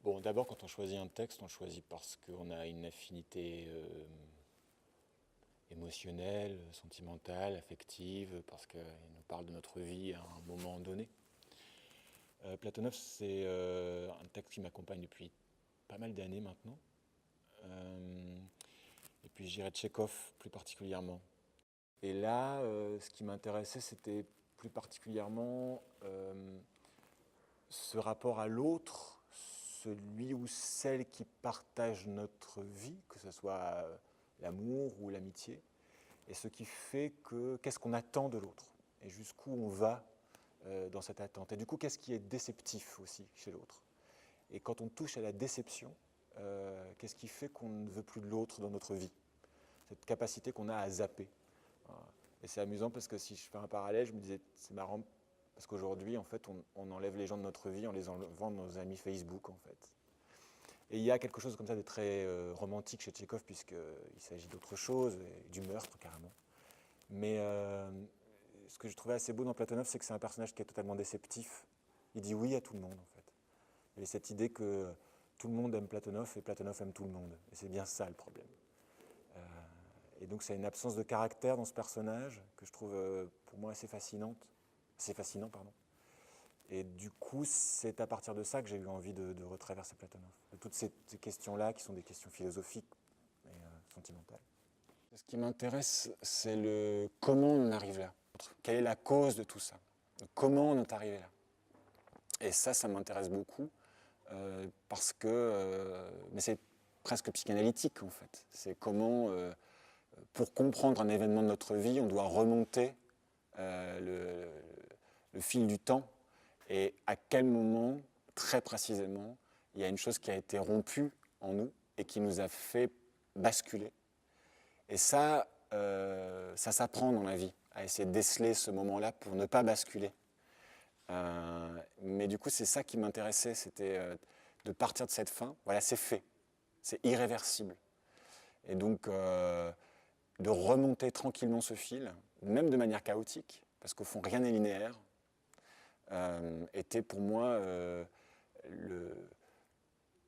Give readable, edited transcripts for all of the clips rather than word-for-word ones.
Bon, d'abord, quand on choisit un texte, on le choisit parce qu'on a une affinité émotionnelle, sentimentale, affective, parce qu'il nous parle de notre vie à un moment donné. Platonov, c'est un texte qui m'accompagne depuis pas mal d'années maintenant. Et puis, je dirais Tchekhov plus particulièrement. Et là, ce qui m'intéressait, c'était plus particulièrement ce rapport à l'autre, celui ou celle qui partage notre vie, que ce soit l'amour ou l'amitié, et ce qui fait que qu'est-ce qu'on attend de l'autre, et jusqu'où on va dans cette attente. Et du coup, qu'est-ce qui est déceptif aussi chez l'autre. Et quand on touche à la déception, qu'est-ce qui fait qu'on ne veut plus de l'autre dans notre vie, cette capacité qu'on a à zapper. Et c'est amusant parce que si je fais un parallèle, je me disais, c'est marrant, parce qu'aujourd'hui, en fait, on enlève les gens de notre vie en les enlevant de nos amis Facebook, en fait. Et il y a quelque chose comme ça de très romantique chez Tchekhov, puisqu'il s'agit d'autre chose, et du meurtre carrément. Mais ce que je trouvais assez beau dans Platonov, c'est que c'est un personnage qui est totalement déceptif. Il dit oui à tout le monde, en fait. Il y a cette idée que tout le monde aime Platonov et Platonov aime tout le monde. Et c'est bien ça le problème. Et donc c'est une absence de caractère dans ce personnage que je trouve pour moi assez fascinant, pardon. Et du coup, c'est à partir de ça que j'ai eu envie de retraverser Platonov. De toutes ces questions-là, qui sont des questions philosophiques et sentimentales. Ce qui m'intéresse, c'est le comment on en arrive là. Quelle est la cause de tout ça? Comment on est arrivé là? Et ça m'intéresse beaucoup, parce que... mais c'est presque psychanalytique, en fait. C'est comment, pour comprendre un événement de notre vie, on doit remonter le fil du temps, et à quel moment, très précisément, il y a une chose qui a été rompue en nous et qui nous a fait basculer. Et ça s'apprend dans la vie, à essayer de déceler ce moment-là pour ne pas basculer. Mais du coup, c'est ça qui m'intéressait, c'était de partir de cette fin. Voilà, c'est fait, c'est irréversible. Et donc, de remonter tranquillement ce fil, même de manière chaotique, parce qu'au fond, rien n'est linéaire, était pour moi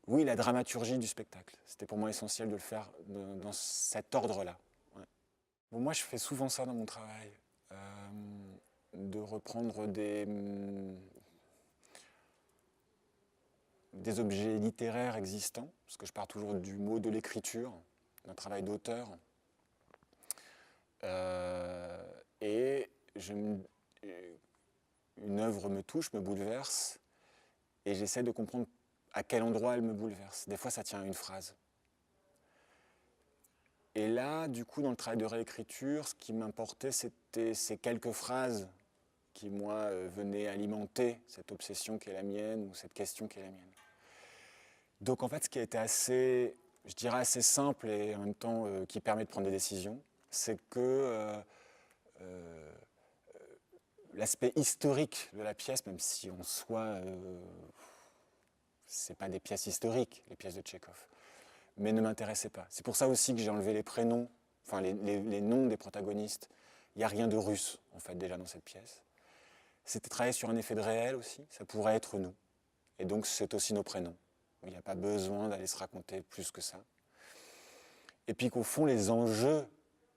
la dramaturgie du spectacle. C'était pour moi essentiel de le faire dans cet ordre-là. Ouais. Bon, moi, je fais souvent ça dans mon travail, de reprendre des objets littéraires existants, parce que je pars toujours du mot de l'écriture, d'un travail d'auteur. Et une œuvre me touche, me bouleverse, et j'essaie de comprendre à quel endroit elle me bouleverse. Des fois, ça tient à une phrase. Et là, du coup, dans le travail de réécriture, ce qui m'importait, c'était ces quelques phrases qui, moi, venaient alimenter cette obsession qui est la mienne, ou cette question qui est la mienne. Donc, en fait, ce qui a été assez, je dirais, assez simple, et en même temps qui permet de prendre des décisions, c'est que l'aspect historique de la pièce, même si en soi, c'est pas des pièces historiques, les pièces de Tchekhov, mais ne m'intéressait pas. C'est pour ça aussi que j'ai enlevé les prénoms, enfin les noms des protagonistes. Il n'y a rien de russe, en fait, déjà dans cette pièce. C'était travailler sur un effet de réel aussi, ça pourrait être nous. Et donc c'est aussi nos prénoms. Il n'y a pas besoin d'aller se raconter plus que ça. Et puis qu'au fond, les enjeux,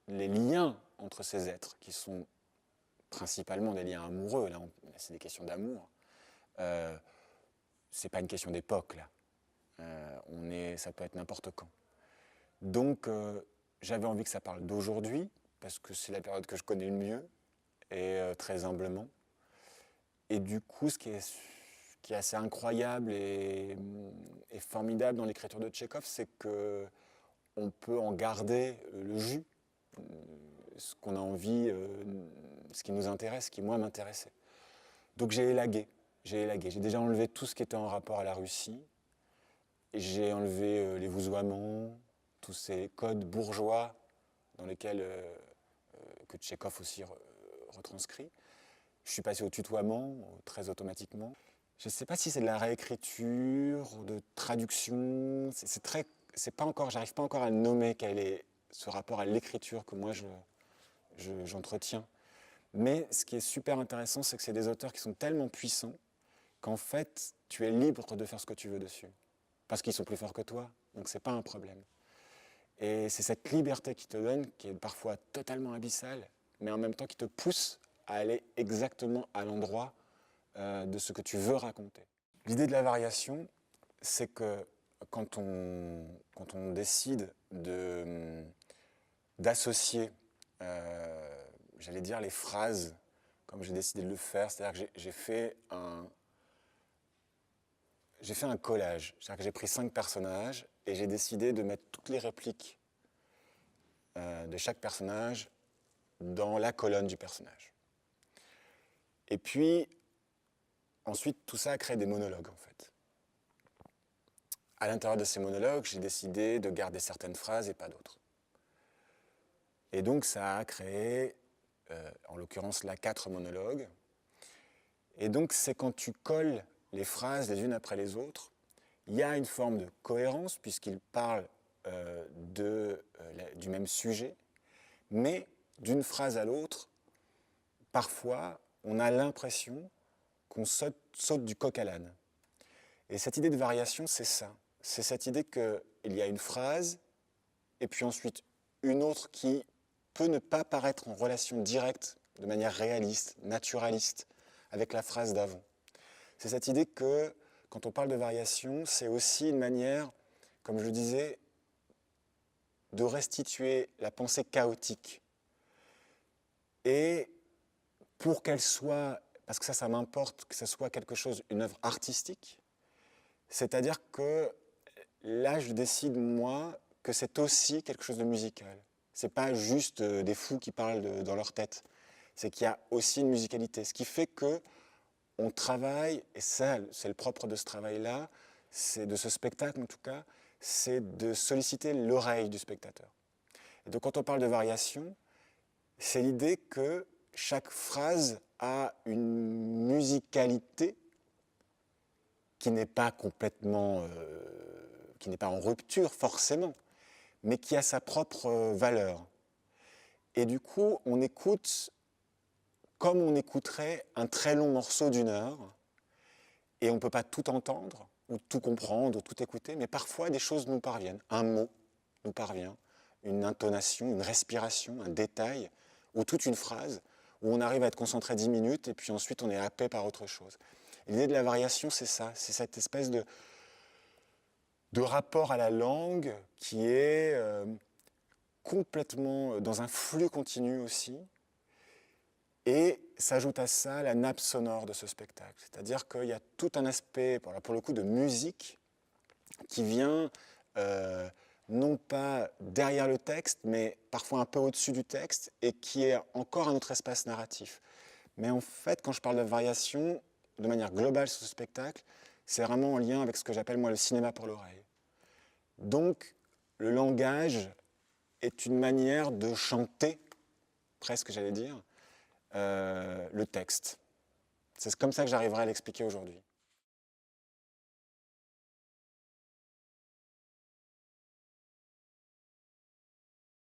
les liens entre ces êtres, qui sont principalement des liens amoureux, là c'est des questions d'amour, c'est pas une question d'époque, là. Ça peut être n'importe quand. Donc, j'avais envie que ça parle d'aujourd'hui, parce que c'est la période que je connais le mieux, et très humblement. Et du coup, ce qui est assez incroyable et formidable dans l'écriture de Tchekhov, c'est qu'on peut en garder le jus, ce qu'on a envie, ce qui nous intéresse, ce qui, moi, m'intéressait. Donc j'ai élagué. J'ai déjà enlevé tout ce qui était en rapport à la Russie. Et j'ai enlevé les vouvoiements, tous ces codes bourgeois dans lesquels que Tchekhov aussi retranscrit. Je suis passé au tutoiement, très automatiquement. Je ne sais pas si c'est de la réécriture, de traduction. J'arrive pas encore à nommer quel est ce rapport à l'écriture que moi j'entretiens. Mais ce qui est super intéressant, c'est que c'est des auteurs qui sont tellement puissants qu'en fait, tu es libre de faire ce que tu veux dessus. parce qu'ils sont plus forts que toi, donc c'est pas un problème. Et c'est cette liberté qui te donne, qui est parfois totalement abyssale, mais en même temps qui te pousse à aller exactement à l'endroit de ce que tu veux raconter. L'idée de la variation, c'est que quand on décide d'associer, j'allais dire, les phrases, comme j'ai décidé de le faire, c'est-à-dire que j'ai fait un collage, c'est-à-dire que j'ai pris 5 personnages et j'ai décidé de mettre toutes les répliques de chaque personnage dans la colonne du personnage. Et puis, ensuite, tout ça a créé des monologues, en fait. À l'intérieur de ces monologues, j'ai décidé de garder certaines phrases et pas d'autres. Et donc, ça a créé, en l'occurrence là, 4 monologues. Et donc, c'est quand tu colles les phrases les unes après les autres, il y a une forme de cohérence, puisqu'ils parlent du même sujet, mais d'une phrase à l'autre, parfois, on a l'impression qu'on saute du coq à l'âne. Et cette idée de variation, c'est ça. C'est cette idée qu'il y a une phrase, et puis ensuite une autre qui peut ne pas paraître en relation directe, de manière réaliste, naturaliste, avec la phrase d'avant. C'est cette idée que, quand on parle de variation, c'est aussi une manière, comme je le disais, de restituer la pensée chaotique. Et pour qu'elle soit, parce que ça m'importe que ce soit quelque chose, une œuvre artistique, c'est-à-dire que là, je décide, moi, que c'est aussi quelque chose de musical. Ce n'est pas juste des fous qui parlent dans leur tête. C'est qu'il y a aussi une musicalité. Ce qui fait qu'on travaille, et ça, c'est le propre de ce travail-là, c'est de ce spectacle en tout cas, c'est de solliciter l'oreille du spectateur. Et donc quand on parle de variation, c'est l'idée que chaque phrase a une musicalité qui n'est pas complètement, qui n'est pas en rupture forcément, mais qui a sa propre valeur. Et du coup, on écoute comme on écouterait un très long morceau d'1 heure, et on ne peut pas tout entendre, ou tout comprendre, ou tout écouter, mais parfois des choses nous parviennent. Un mot nous parvient, une intonation, une respiration, un détail, ou toute une phrase, où on arrive à être concentré 10 minutes, et puis ensuite on est happé par autre chose. L'idée de la variation, c'est ça, c'est cette espèce de rapport à la langue qui est complètement dans un flux continu aussi. Et s'ajoute à ça la nappe sonore de ce spectacle. C'est-à-dire qu'il y a tout un aspect, pour le coup, de musique qui vient non pas derrière le texte, mais parfois un peu au-dessus du texte, et qui est encore un autre espace narratif. Mais en fait, quand je parle de variation, de manière globale sur ce spectacle, c'est vraiment en lien avec ce que j'appelle moi le cinéma pour l'oreille. Donc, le langage est une manière de chanter, presque j'allais dire, le texte. C'est comme ça que j'arriverai à l'expliquer aujourd'hui.